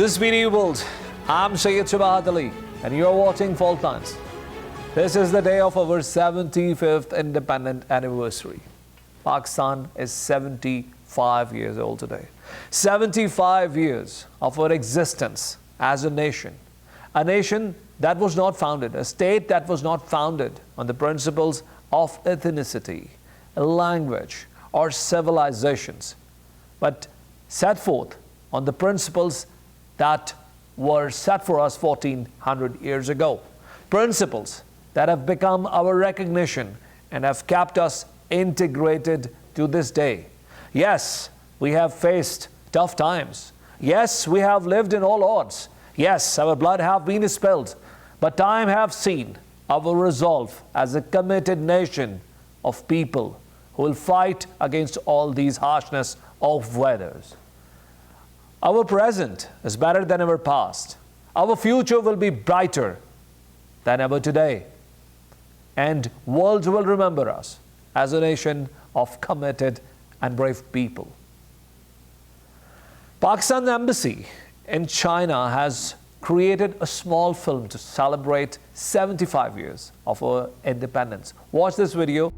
This video world, I'm SHABAHAT and you're watching Fault Lines. This is the day of our 75th independent anniversary. Pakistan is 75 years old today. 75 years of our existence as a nation that was not founded, a state that was not founded on the principles of ethnicity, language, or civilizations, but set forth on the principles that were set for us 1400 years ago. Principles that have become our recognition and have kept us integrated to this day. Yes, we have faced tough times. Yes, we have lived in all odds. Yes, our blood have been spilled. But time have seen our resolve as a committed nation of people who will fight against all these harshness of weathers. Our present is better than our past. Our future will be brighter than ever today. And world will remember us as a nation of committed and brave people. Pakistan Embassy in China has created a small film to celebrate 75 years of our independence. Watch this video.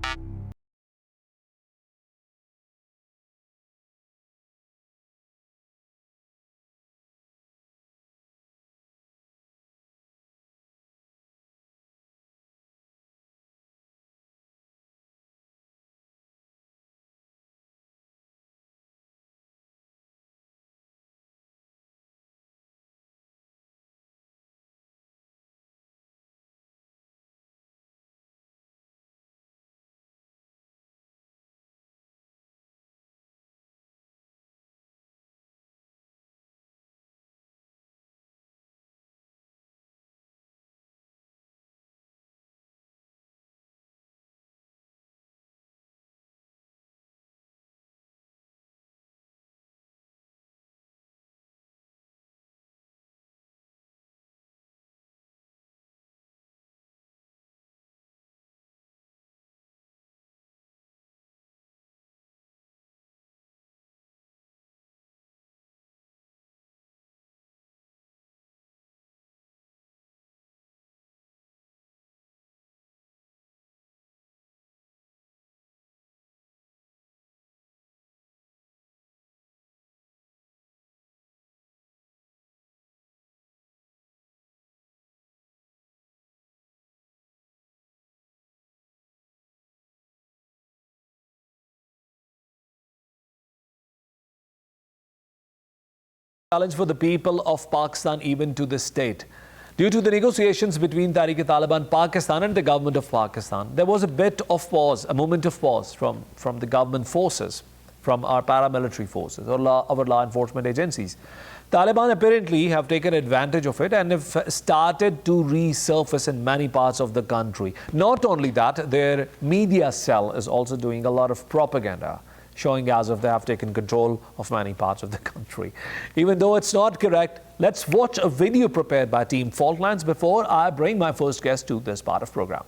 Challenge for the people of Pakistan even to this date. Due to the negotiations between Tehreek-e-Taliban Pakistan and the government of Pakistan, there was a bit of pause, a moment of pause from the government forces, from our paramilitary forces or our law enforcement agencies. Taliban apparently have taken advantage of it and have started to resurface in many parts of the country. Not only that, their media cell is also doing a lot of propaganda, showing as if they have taken control of many parts of the country. Even though it's not correct, let's watch a video prepared by Team Fault Lines before I bring my first guest to this part of program.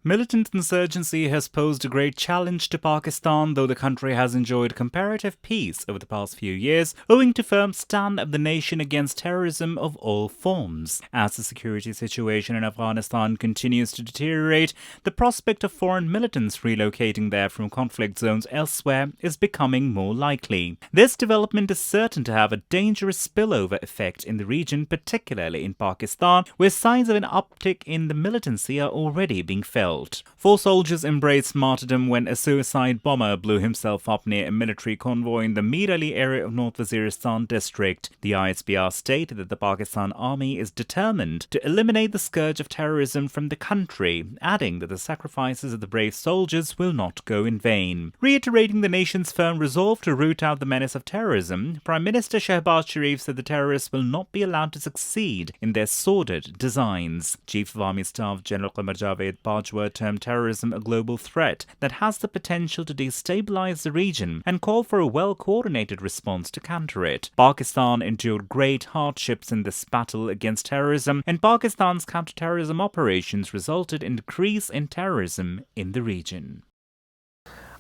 Militant insurgency has posed a great challenge to Pakistan, though the country has enjoyed comparative peace over the past few years, owing to firm stand of the nation against terrorism of all forms. As the security situation in Afghanistan continues to deteriorate, the prospect of foreign militants relocating there from conflict zones elsewhere is becoming more likely. This development is certain to have a dangerous spillover effect in the region, particularly in Pakistan, where signs of an uptick in the militancy are already being felt. 4 soldiers embraced martyrdom when a suicide bomber blew himself up near a military convoy in the Mir Ali area of North Waziristan district. The ISBR stated that the Pakistan Army is determined to eliminate the scourge of terrorism from the country, adding that the sacrifices of the brave soldiers will not go in vain. Reiterating the nation's firm resolve to root out the menace of terrorism, Prime Minister Shehbaz Sharif said the terrorists will not be allowed to succeed in their sordid designs. Chief of Army Staff General Qamar Javed Bajwa termed terrorism a global threat that has the potential to destabilize the region and called for a well-coordinated response to counter it. Pakistan endured great hardships in this battle against terrorism, and Pakistan's counter-terrorism operations resulted in a decrease in terrorism in the region.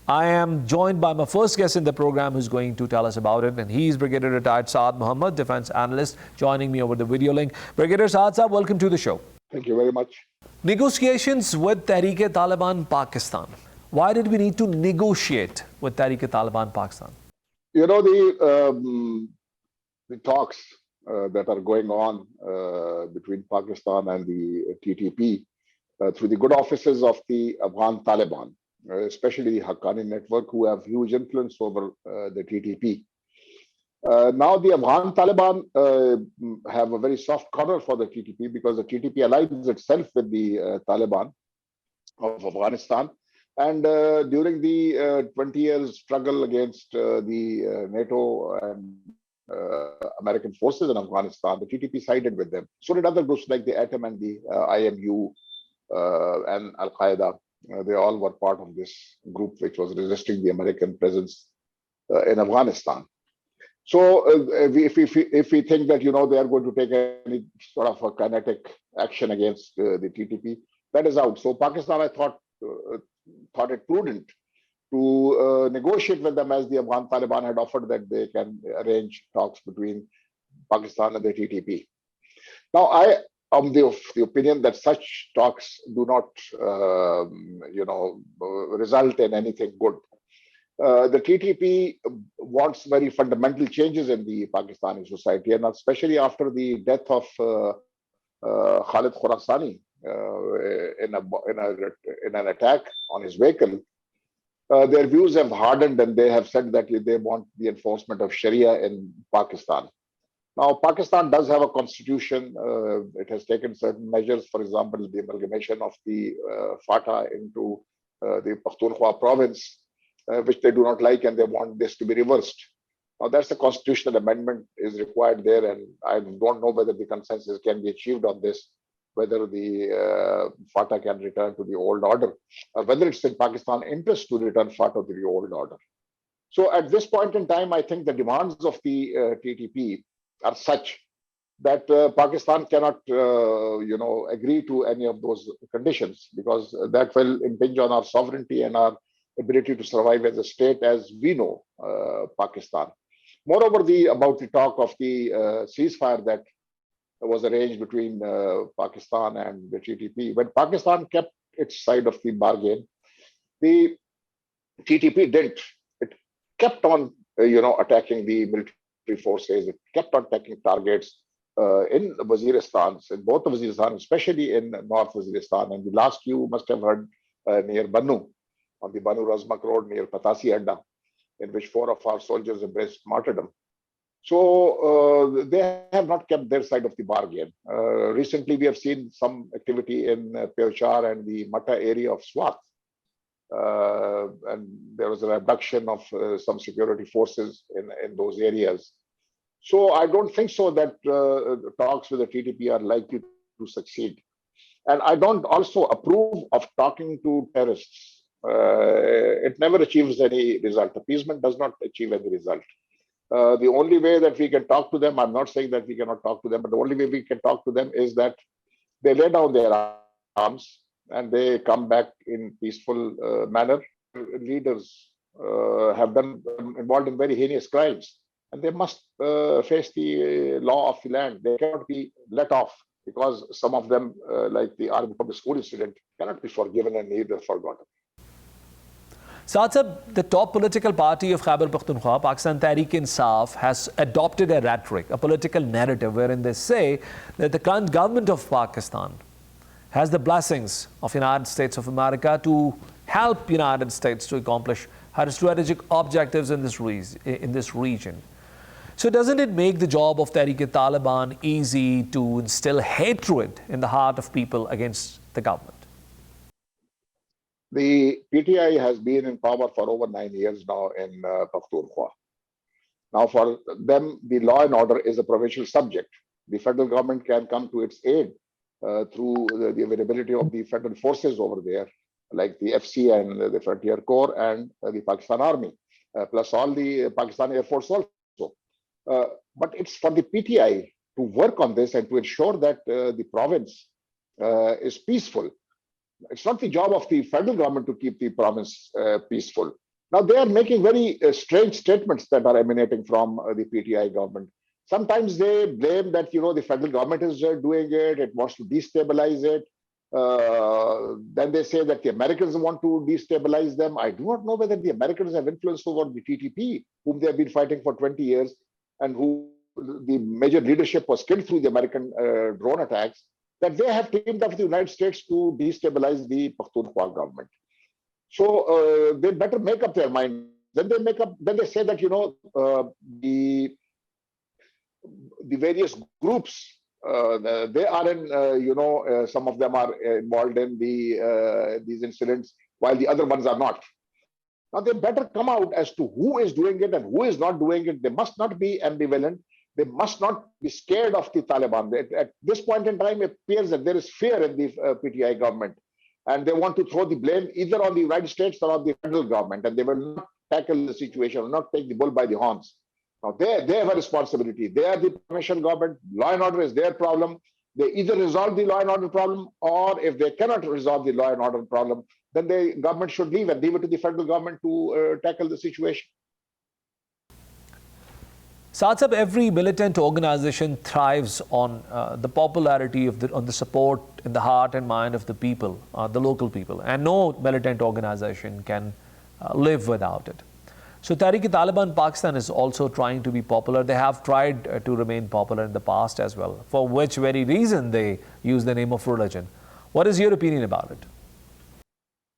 I am joined by my first guest in the program who's going to tell us about it, and he's Brigadier Retired Saad Muhammad, defense analyst, joining me over the video link. Brigadier Saad Saab, welcome to the show. Thank you very much. Negotiations with Tehreek-e-Taliban Pakistan. Why did we need to negotiate with Tehreek-e-Taliban Pakistan? You know, the talks that are going on between Pakistan and the TTP through the good offices of the Afghan Taliban, especially the Haqqani network, who have huge influence over the TTP. Now the Afghan Taliban have a very soft corner for the TTP because the TTP aligns itself with the Taliban of Afghanistan. And during the 20 years struggle against the NATO and American forces in Afghanistan, the TTP sided with them. So did other groups like the ATOM and the IMU and Al-Qaeda. They all were part of this group which was resisting the American presence in Afghanistan. So if we think that, you know, they are going to take any sort of a kinetic action against the TTP, that is out. So Pakistan, I thought it prudent to negotiate with them, as the Afghan Taliban had offered that they can arrange talks between Pakistan and the TTP. Now, I am the opinion that such talks do not, result in anything good. The TTP wants very fundamental changes in the Pakistani society, and especially after the death of Khalid Khorasani in an attack on his vehicle. Their views have hardened, and they have said that they want the enforcement of Sharia in Pakistan. Now, Pakistan does have a constitution. It has taken certain measures, for example, the amalgamation of the FATA into the Pakhtunkhwa province, which they do not like, and they want this to be reversed. Now, that's a constitutional amendment is required there, and I don't know whether the consensus can be achieved on this, whether the FATA can return to the old order, or whether it's in Pakistan's interest to return FATA to the old order. So at this point in time, I think the demands of the TTP are such that Pakistan cannot, agree to any of those conditions, because that will impinge on our sovereignty and our ability to survive as a state as we know Pakistan. Moreover, about the talk of the ceasefire that was arranged between Pakistan and the TTP. When Pakistan kept its side of the bargain, the TTP didn't. It kept on, attacking the military forces. It kept on taking targets in Waziristan, in both Waziristan, especially in North Waziristan. And the last you must have heard near Bannu, on the Bannu Razmak Road near Patasi Adda, in which 4 of our soldiers embraced martyrdom. So they have not kept their side of the bargain. Recently, we have seen some activity in Peshawar and the Mata area of Swat. And there was a reduction of some security forces in those areas. So I don't think so that talks with the TTP are likely to succeed. And I don't also approve of talking to terrorists. It never achieves any result. Appeasement does not achieve any result. The only way that we can talk to them, I'm not saying that we cannot talk to them, but the only way we can talk to them is that they lay down their arms and they come back in peaceful manner. Leaders have been involved in very heinous crimes, and they must face the law of the land. They cannot be let off, because some of them, like the army public school incident, cannot be forgiven and neither forgotten. Saad Saab, the top political party of Khyber Pakhtunkhwa, Pakistan Tehreek-e-Insaf, has adopted a rhetoric, a political narrative, wherein they say that the current government of Pakistan has the blessings of United States of America to help United States to accomplish her strategic objectives in this region. So doesn't it make the job of Tehreek-e-Taliban easy to instill hatred in the heart of people against the government? The PTI has been in power for over 9 years now in Pakhtunkhwa. Now, for them, the law and order is a provincial subject. The federal government can come to its aid through the availability of the federal forces over there, like the FC and the Frontier Corps and the Pakistan Army, plus all the Pakistan Air Force also. But it's for the PTI to work on this and to ensure that the province is peaceful. It's not the job of the federal government to keep the province peaceful. Now they are making very strange statements that are emanating from the PTI government. Sometimes they blame that the federal government is doing it; it wants to destabilize it. Then they say that the Americans want to destabilize them. I do not know whether the Americans have influence over the TTP, whom they have been fighting for 20 years, and who the major leadership was killed through the American drone attacks. That they have teamed up with the United States to destabilize the Pakhtunkhwa government. So they better make up their mind. Then they make up. Then they say that the various groups they are in. Some of them are involved in these incidents, while the other ones are not. Now they better come out as to who is doing it and who is not doing it. They must not be ambivalent. They must not be scared of the Taliban. At this point in time, it appears that there is fear in the PTI government, and they want to throw the blame either on the United States or on the federal government, and they will not tackle the situation, will not take the bull by the horns. Now they have a responsibility. They are the provincial government. Law and order is their problem. They either resolve the law and order problem, or if they cannot resolve the law and order problem, then the government should leave and leave it to the federal government to tackle the situation. Saad, every militant organization thrives on the popularity of on the support in the heart and mind of the people, the local people, and no militant organization can live without it. So Tehreek-e-Taliban Pakistan is also trying to be popular. They have tried to remain popular in the past as well, for which very reason they use the name of religion. What is your opinion about it?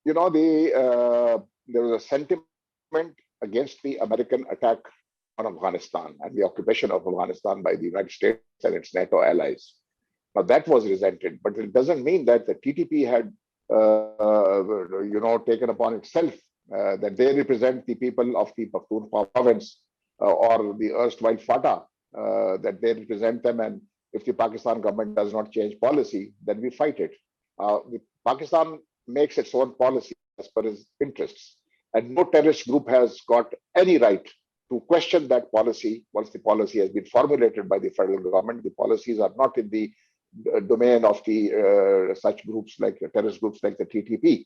There was a sentiment against the American attack on Afghanistan and the occupation of Afghanistan by the United States and its NATO allies. Now that was resented, but it doesn't mean that the TTP had, taken upon itself that they represent the people of the Pakhtunkhwa province or the erstwhile FATA, that they represent them, and if the Pakistan government does not change policy, then we fight it. Pakistan makes its own policy as per its interests, and no terrorist group has got any right to question that policy once the policy has been formulated by the federal government. The policies are not in the domain of the such groups like terrorist groups like the TTP.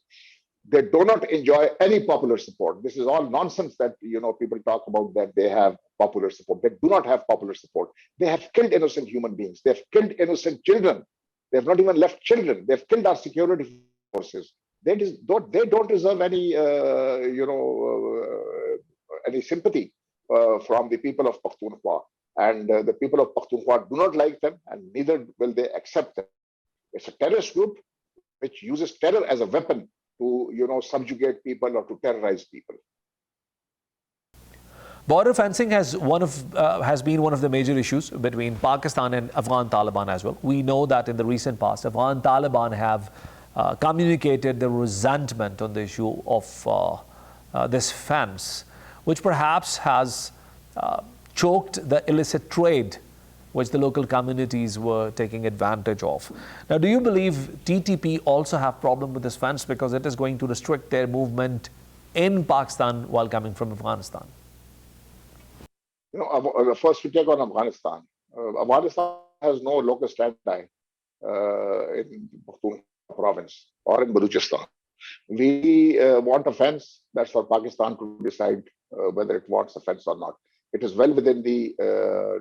They do not enjoy any popular support. This is all nonsense that people talk about, that they have popular support. They do not have popular support. They have killed innocent human beings. They have killed innocent children. They have not even left children. They have killed our security forces. They don't deserve any any sympathy from the people of Pakhtunkhwa, and the people of Pakhtunkhwa do not like them, and neither will they accept them. It's a terrorist group which uses terror as a weapon to subjugate people or to terrorize people. Border fencing has been one of the major issues between Pakistan and Afghan Taliban as well. We know that in the recent past, Afghan Taliban have communicated their resentment on the issue of this fence, which perhaps has choked the illicit trade which the local communities were taking advantage of. Now, do you believe TTP also have problem with this fence because it is going to restrict their movement in Pakistan while coming from Afghanistan? First we take on Afghanistan. Afghanistan has no local stand-by in Pakhtunkhwa province or in Baluchistan. We want a fence. That's for Pakistan to decide whether it wants a fence or not. It is well within the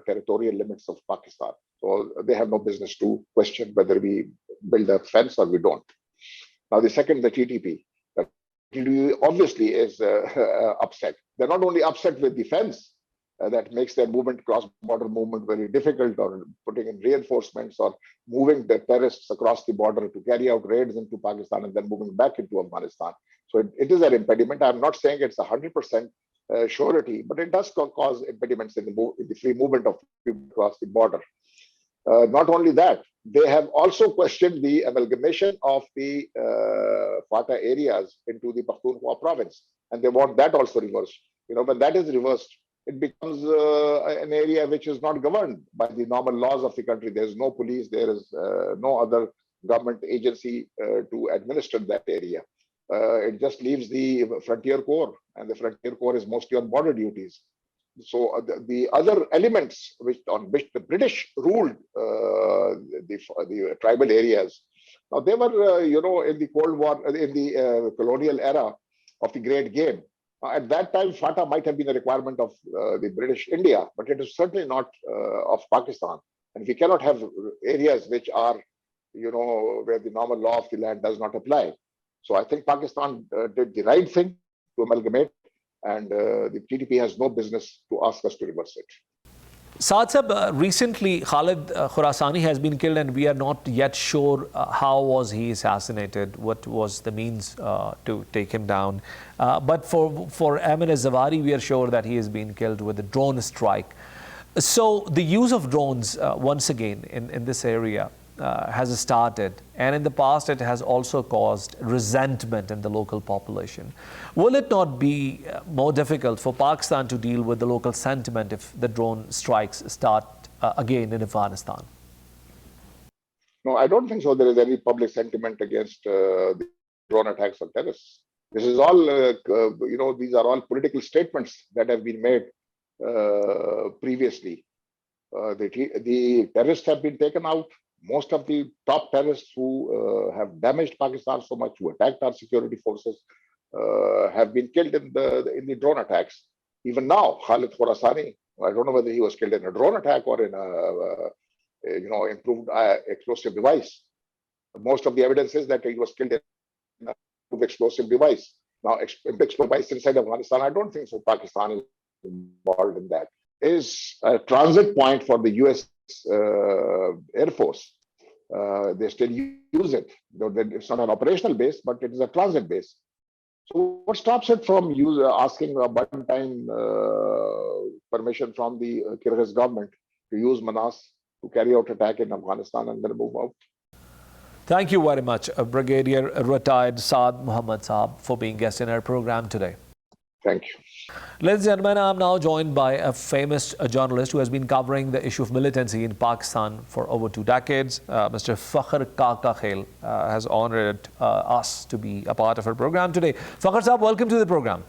territorial limits of Pakistan. So they have no business to question whether we build a fence or we don't. Now, the second, the TTP. The TTP obviously is upset. They're not only upset with the fence that makes their movement, cross-border movement, very difficult, or putting in reinforcements or moving the terrorists across the border to carry out raids into Pakistan and then moving back into Afghanistan. So it is an impediment. I'm not saying it's 100% surety, but it does cause impediments in the free movement of people across the border. Not only that, they have also questioned the amalgamation of the FATA areas into the Pakhtunkhwa province, and they want that also reversed. When that is reversed, it becomes an area which is not governed by the normal laws of the country. There is no police, there is no other government agency to administer that area. It just leaves the Frontier Corps, and the Frontier Corps is mostly on border duties. So the other elements on which the British ruled the tribal areas, now they were, in the Cold War, in the colonial era of the Great Game. At that time, FATA might have been a requirement of the British India, but it is certainly not of Pakistan. And we cannot have areas which are, where the normal law of the land does not apply. So I think Pakistan did the right thing to amalgamate, and the TTP has no business to ask us to reverse it. Saad Sahib, recently Khalid Khurasani has been killed, and we are not yet sure how was he assassinated, what was the means to take him down. But for Amin Zawari, we are sure that he has been killed with a drone strike. So the use of drones once again in this area has started, and in the past it has also caused resentment in the local population. Will it not be more difficult for Pakistan to deal with the local sentiment if the drone strikes start again in Afghanistan? No, I don't think so. There is any public sentiment against the drone attacks on terrorists. This is all, these are all political statements that have been made previously. The terrorists have been taken out. Most of the top terrorists who have damaged Pakistan so much, who attacked our security forces, have been killed in the drone attacks. Even now, Khalid Khurasani, I don't know whether he was killed in a drone attack or in a improved explosive device. Most of the evidence is that he was killed in an improved explosive device. Now, explosive device inside Afghanistan, I don't think so. Pakistan is involved in that. Is a transit point for the U.S. Air Force. They still use it. It's not an operational base, but it is a transit base. So what stops it from asking a one-time permission from the Kyrgyz government to use Manas to carry out attack in Afghanistan and then move out? Thank you very much, Brigadier retired Saad Muhammad Saab, for being guest in our program today. Thank you. Ladies and gentlemen, I'm now joined by a famous journalist who has been covering the issue of militancy in Pakistan for over 2 decades. Mr. Fakhr Kaka Khail has honored us to be a part of our program today. Fakhr Saab, welcome to the program.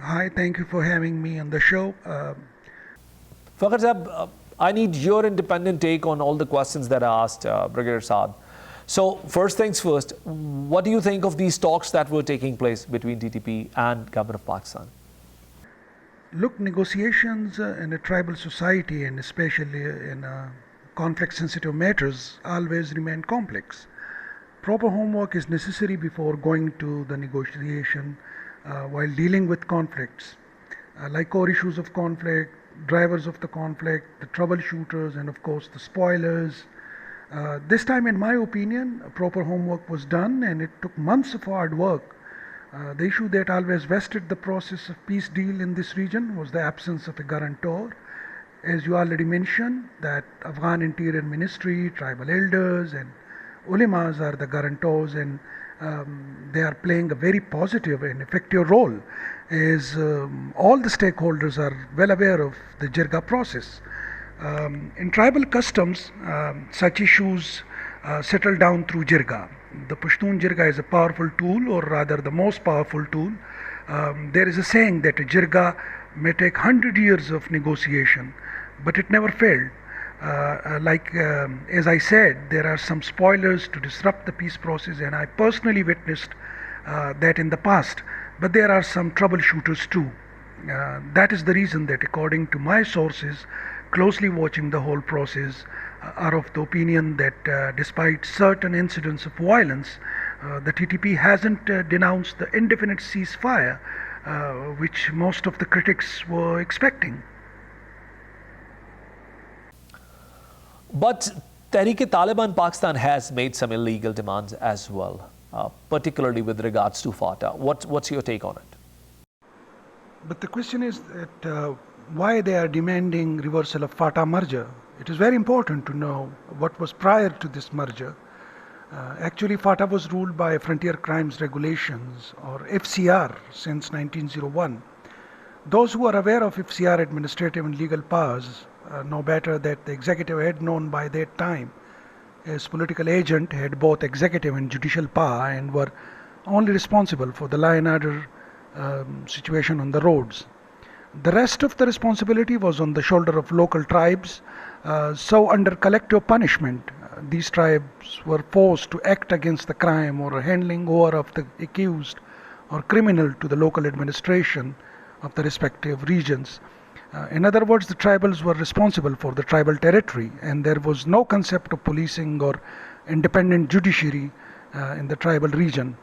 Hi, thank you for having me on the show. Fakhr Saab, I need your independent take on all the questions that I asked Brigadier Saad. So first things first, what do you think of these talks that were taking place between TTP and Government of Pakistan? Look, negotiations in a tribal society, and especially in conflict-sensitive matters, always remain complex. Proper homework is necessary before going to the negotiation while dealing with conflicts, like core issues of conflict, drivers of the conflict, the troubleshooters, and of course the spoilers. This time, in my opinion, proper homework was done, and it took months of hard work. The issue that always vested the process of peace deal in this region was the absence of a guarantor. As you already mentioned, that Afghan Interior Ministry, tribal elders and ulemas are the guarantors, and they are playing a very positive and effective role, as all the stakeholders are well aware of the Jirga process. In tribal customs, such issues settle down through Jirga. The Pashtun Jirga is a powerful tool, or rather the most powerful tool. There is a saying that a Jirga may take 100 years of negotiation, but it never failed. As I said, there are some spoilers to disrupt the peace process, and I personally witnessed that in the past, but there are some troubleshooters too. That is the reason that, according to my sources, closely watching the whole process, are of the opinion that despite certain incidents of violence, the TTP hasn't denounced the indefinite ceasefire, which most of the critics were expecting. But Tehreek-e-Taliban Pakistan has made some illegal demands as well, particularly with regards to FATA. What's your take on it? But the question is that why they are demanding reversal of FATA merger. It is very important to know what was prior to this merger. Actually, FATA was ruled by Frontier Crimes Regulations, or FCR, since 1901. Those who are aware of FCR administrative and legal powers know better that the executive head, known by that time as political agent, had both executive and judicial power and were only responsible for the law and order situation on the roads. The rest of the responsibility was on the shoulder of local tribes. So under collective punishment, these tribes were forced to act against the crime or handling over of the accused or criminal to the local administration of the respective regions. In other words, the tribals were responsible for the tribal territory, and there was no concept of policing or independent judiciary in the tribal region.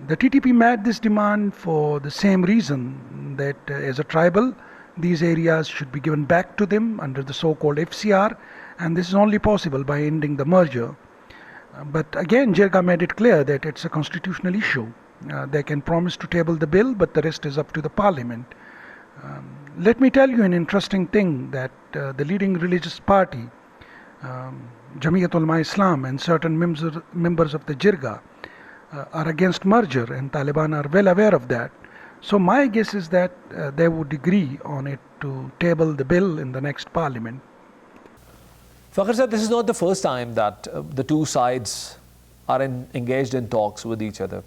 The TTP made this demand for the same reason that as a tribal, these areas should be given back to them under the so-called FCR, and this is only possible by ending the merger. But again, Jirga made it clear that it's a constitutional issue. They can promise to table the bill, but the rest is up to the parliament. Let me tell you an interesting thing that the leading religious party, Jamiyat Ulama Islam, and certain members of the Jirga are against merger, and Taliban are well aware of that. So my guess is that they would agree on it to table the bill in the next parliament. Fakhar sir, this is not the first time that the two sides are engaged in talks with each other.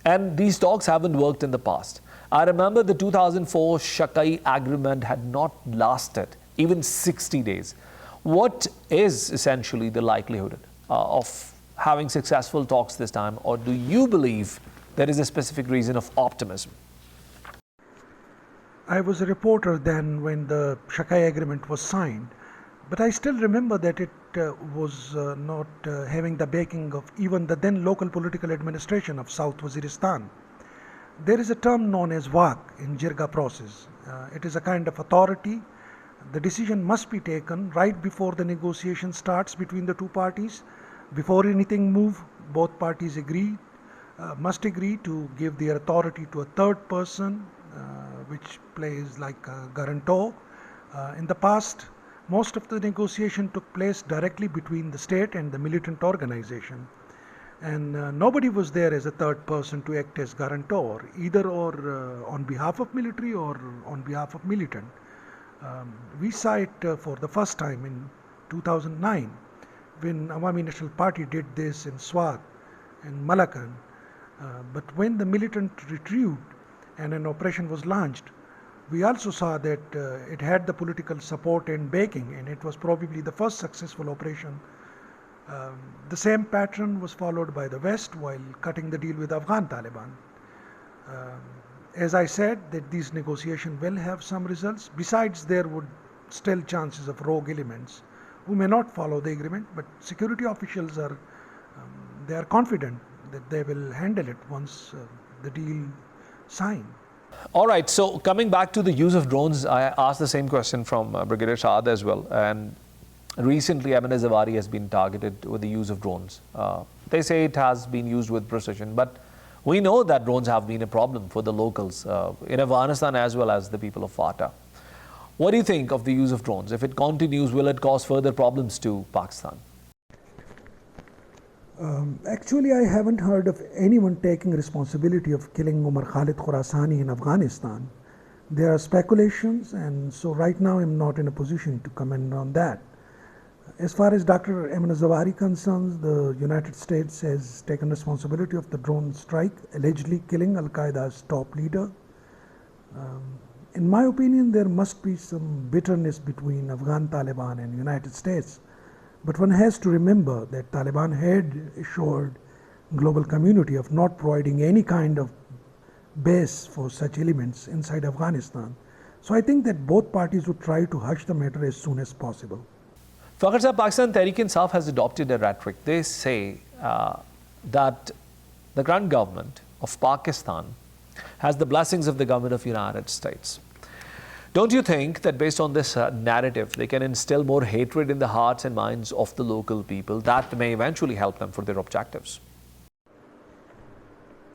And these talks haven't worked in the past. I remember the 2004 SHAHI agreement had not lasted even 60 days. What is essentially the likelihood of having successful talks this time, or do you believe there is a specific reason of optimism? I was a reporter then when the SHAHI agreement was signed, but I still remember that it was not having the backing of even the then local political administration of South Waziristan. There is a term known as WAC in Jirga process. It is a kind of authority. The decision must be taken right before the negotiation starts between the two parties. Before anything moves, both parties must agree to give their authority to a third person, which plays like a guarantor. In the past, most of the negotiation took place directly between the state and the militant organization. And nobody was there as a third person to act as guarantor, either or on behalf of military or on behalf of militant. We saw it for the first time in 2009 when Awami National Party did this in Swat and Malakan. But when the militant retrieved and an operation was launched, we also saw that it had the political support and backing, and it was probably the first successful operation. The same pattern was followed by the West while cutting the deal with Afghan Taliban. As I said, that these negotiations will have some results. Besides, there would still chances of rogue elements who may not follow the agreement, but security officials are confident that they will handle it once the deal signed. All right, so coming back to the use of drones, I asked the same question from Brigadier Shahad as well. And recently, Emine Zawari has been targeted with the use of drones. They say it has been used with precision, but we know that drones have been a problem for the locals in Afghanistan as well as the people of FATA. What do you think of the use of drones? If it continues, will it cause further problems to Pakistan? Actually, I haven't heard of anyone taking responsibility of killing Umar Khalid Khurasani in Afghanistan. There are speculations, and so right now I'm not in a position to comment on that. As far as Dr. Emine Zawari concerns, the United States has taken responsibility of the drone strike, allegedly killing Al-Qaeda's top leader. In my opinion, there must be some bitterness between Afghan Taliban and United States. But one has to remember that Taliban had assured global community of not providing any kind of base for such elements inside Afghanistan. So I think that both parties would try to hush the matter as soon as possible. Fakhar sir, Pakistan Tehreek-e-Insaf has adopted a rhetoric. They say that the current government of Pakistan has the blessings of the government of the United States. Don't you think that based on this narrative, they can instill more hatred in the hearts and minds of the local people that may eventually help them for their objectives?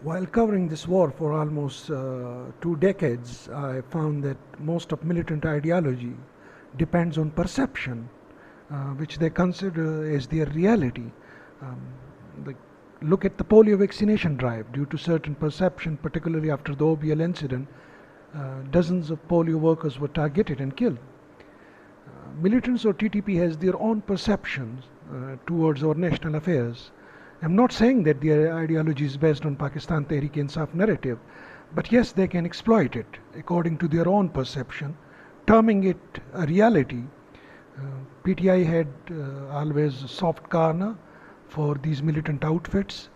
While covering this war for almost 2 decades, I found that most of militant ideology depends on perception, which they consider as their reality. Look at the polio vaccination drive. Due to certain perception, particularly after the OBL incident, dozens of polio workers were targeted and killed. Militants or TTP has their own perceptions towards our national affairs. I'm not saying that their ideology is based on Pakistan Tehreek-e-Insaf narrative, but yes, they can exploit it according to their own perception, terming it a reality. PTI had always a soft corner for these militant outfits.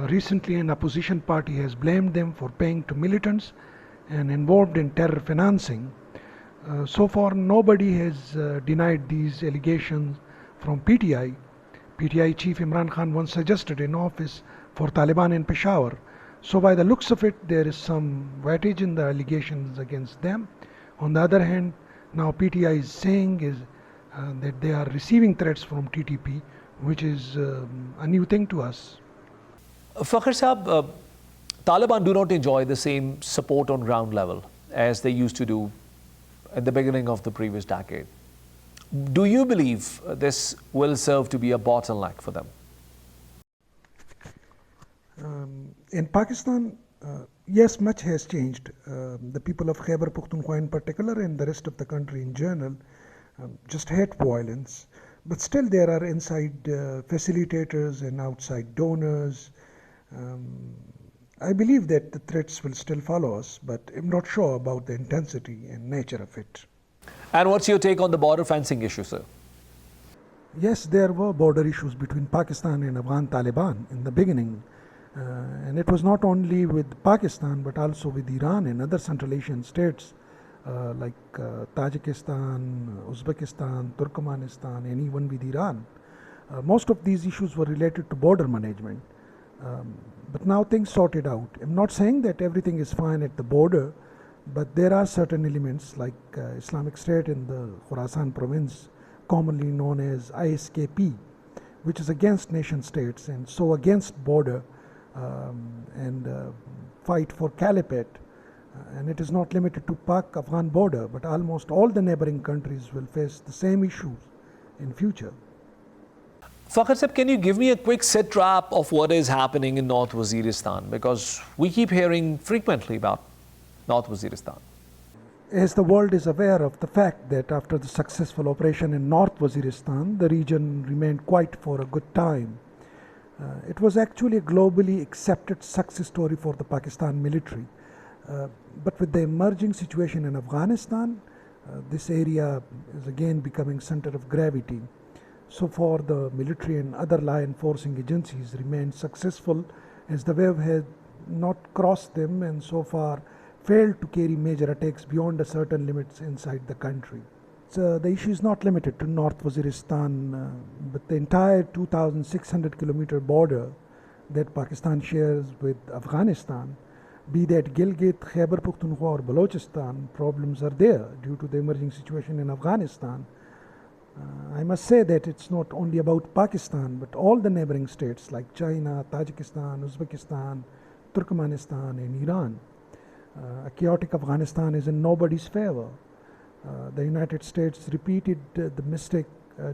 Recently, an opposition party has blamed them for paying to militants and involved in terror financing. So far, nobody has denied these allegations from PTI. PTI chief Imran Khan once suggested an office for Taliban in Peshawar. So by the looks of it, there is some weightage in the allegations against them. On the other hand, now PTI is saying that they are receiving threats from TTP, which is a new thing to us. Fakhr Sahab, Taliban do not enjoy the same support on ground level as they used to do at the beginning of the previous decade. Do you believe this will serve to be a bottleneck for them? In Pakistan, yes, much has changed. The people of Khyber Pakhtunkhwa in particular and the rest of the country in general just hate violence. But still there are inside facilitators and outside donors. I believe that the threats will still follow us, but I'm not sure about the intensity and nature of it. And what's your take on the border fencing issue, sir? Yes, there were border issues between Pakistan and Afghan Taliban in the beginning. And it was not only with Pakistan, but also with Iran and other Central Asian states like Tajikistan, Uzbekistan, Turkmenistan, and even with Iran. Most of these issues were related to border management. But now things sorted out. I'm not saying that everything is fine at the border, but there are certain elements like Islamic State in the Khorasan province, commonly known as ISKP, which is against nation states and so against border and fight for caliphate. And it is not limited to Pak-Afghan border, but almost all the neighboring countries will face the same issues in future. Fakhr Sahib, can you give me a quick sit-rap of what is happening in North Waziristan? Because we keep hearing frequently about North Waziristan. As the world is aware of the fact that after the successful operation in North Waziristan, the region remained quiet for a good time. It was actually a globally accepted success story for the Pakistan military. But with the emerging situation in Afghanistan, this area is again becoming center of gravity. So far, the military and other law enforcing agencies remained successful as the wave had not crossed them and so far failed to carry major attacks beyond a certain limits inside the country. So the issue is not limited to North Waziristan, but the entire 2,600 kilometer border that Pakistan shares with Afghanistan, be that Gilgit, Khyber Pakhtunkhwa or Balochistan, problems are there due to the emerging situation in Afghanistan. I must say that it's not only about Pakistan, but all the neighboring states like China, Tajikistan, Uzbekistan, Turkmenistan and Iran. A chaotic Afghanistan is in nobody's favor. The United States repeated the mistake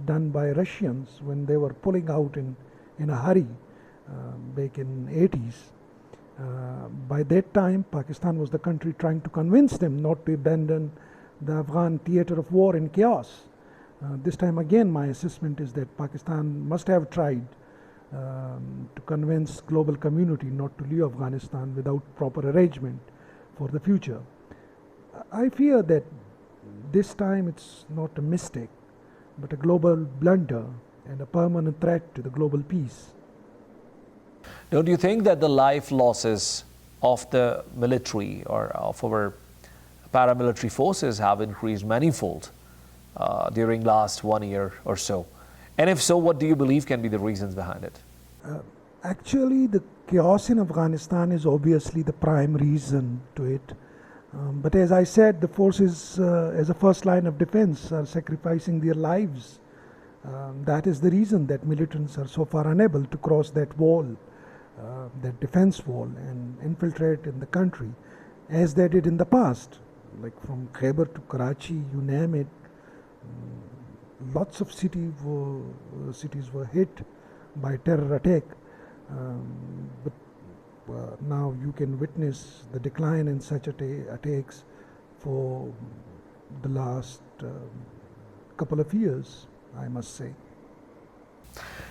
done by Russians when they were pulling out in a hurry back in 80s. By that time, Pakistan was the country trying to convince them not to abandon the Afghan theater of war and chaos. This time again, my assessment is that Pakistan must have tried to convince global community not to leave Afghanistan without proper arrangement for the future. I fear that this time it's not a mistake, but a global blunder and a permanent threat to the global peace. Don't you think that the life losses of the military or of our paramilitary forces have increased manifold during last 1 year or so? And if so, what do you believe can be the reasons behind it? Actually, the chaos in Afghanistan is obviously the prime reason to it. But as I said, the forces as a first line of defense are sacrificing their lives. That is the reason that militants are so far unable to cross that wall, that defense wall, and infiltrate in the country as they did in the past, like from Khyber to Karachi, you name it. Lots of cities were hit by terror attack, but now you can witness the decline in such attacks for the last couple of years, I must say.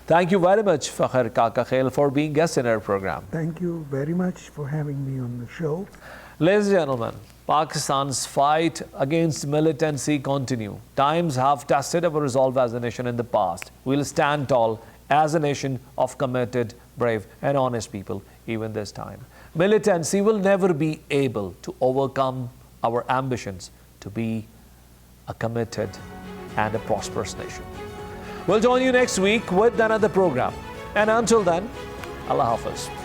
Thank you very much, Fakhr Kaka Khail, for being guest in our program. Thank you very much for having me on the show. Ladies and gentlemen, Pakistan's fight against militancy continue. Times have tested our resolve as a nation in the past. We'll stand tall as a nation of committed brave and honest people even this time. Militancy will never be able to overcome our ambitions to be a committed and a prosperous nation. We'll join you next week with another program. And until then, Allah Hafiz.